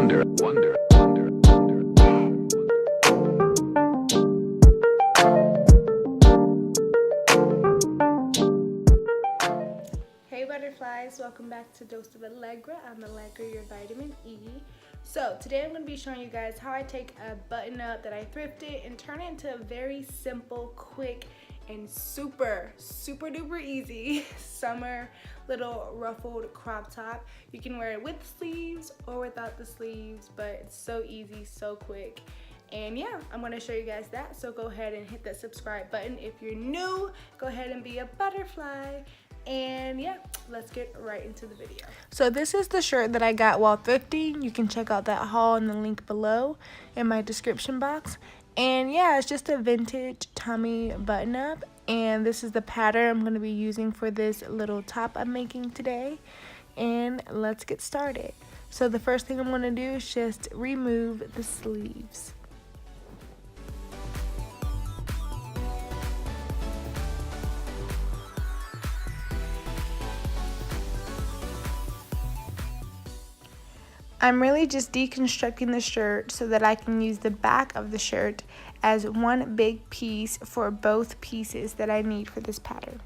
wonder. Hey butterflies, welcome back to Dose of Allegra. I'm Allegra, your vitamin E. So today I'm going to be showing you guys how I take a button up that I thrifted and turn it into a very simple, quick, and super duper easy summer little ruffled crop top. You can wear it with sleeves or without the sleeves, but it's so easy, so quick. And yeah, I'm going to show you guys that. So go ahead and hit that subscribe button. If you're new, go ahead and be a butterfly. And yeah, let's get right into the video. So this is the shirt that I got while thrifting. You can check out that haul in the link below in my description box. And yeah, it's just a vintage tummy button up. And this is the pattern I'm going to be using for this little top I'm making today. And let's get started. So the first thing I'm going to do is just remove the sleeves. I'm really just deconstructing the shirt so that I can use the back of the shirt as one big piece for both pieces that I need for this pattern.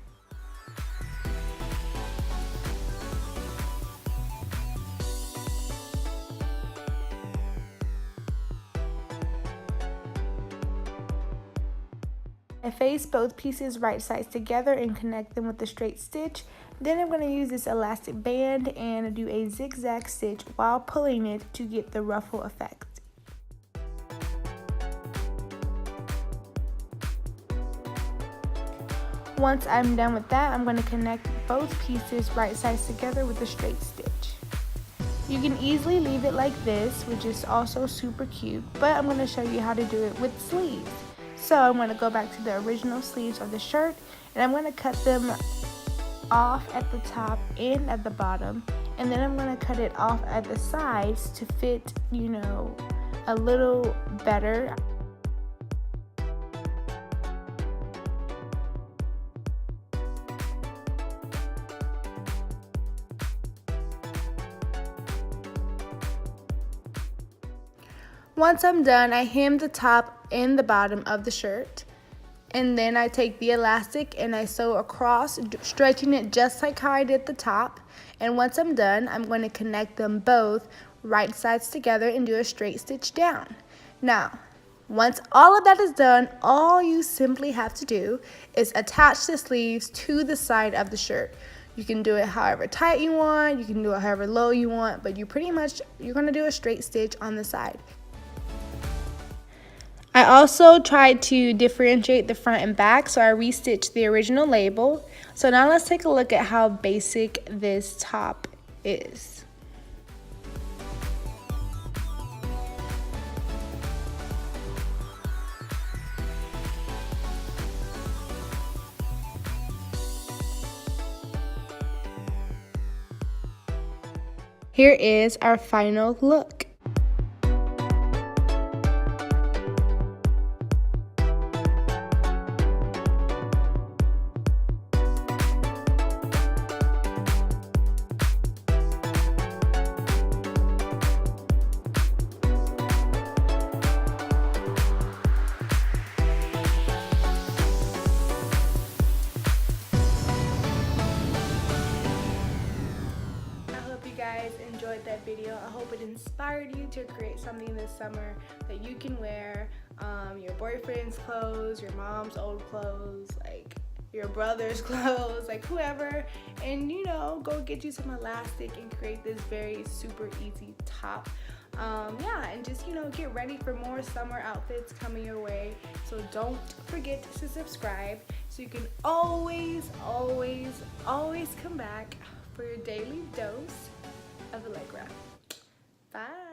I face both pieces right sides together and connect them with a straight stitch. Then I'm going to use this elastic band and do a zigzag stitch while pulling it to get the ruffle effect. Once I'm done with that, I'm going to connect both pieces right sides together with a straight stitch. You can easily leave it like this, which is also super cute, but I'm going to show you how to do it with sleeves. So I'm going to go back to the original sleeves of the shirt and I'm going to cut them off at the top and at the bottom, and then I'm going to cut it off at the sides to fit, you know, a little better. Once I'm done, I hem the top and the bottom of the shirt, and then I take the elastic and I sew across, stretching it just like how I did the top. And once I'm done, I'm going to connect them both right sides together and do a straight stitch down. Now, once all of that is done, all you simply have to do is attach the sleeves to the side of the shirt. You can do it however tight you want, you can do it however low you want, but you're going to do a straight stitch on the side. I also tried to differentiate the front and back, so I restitched the original label. So now let's take a look at how basic this top is. Here is our final look. Guys enjoyed that video. I hope it inspired you to create something this summer that you can wear, your boyfriend's clothes, your mom's old clothes, like your brother's clothes, like whoever, and you know, go get you some elastic and create this very super easy top. Yeah, and just, you know, get ready for more summer outfits coming your way. So don't forget to subscribe so you can always come back for your daily dose of Allegra. Bye.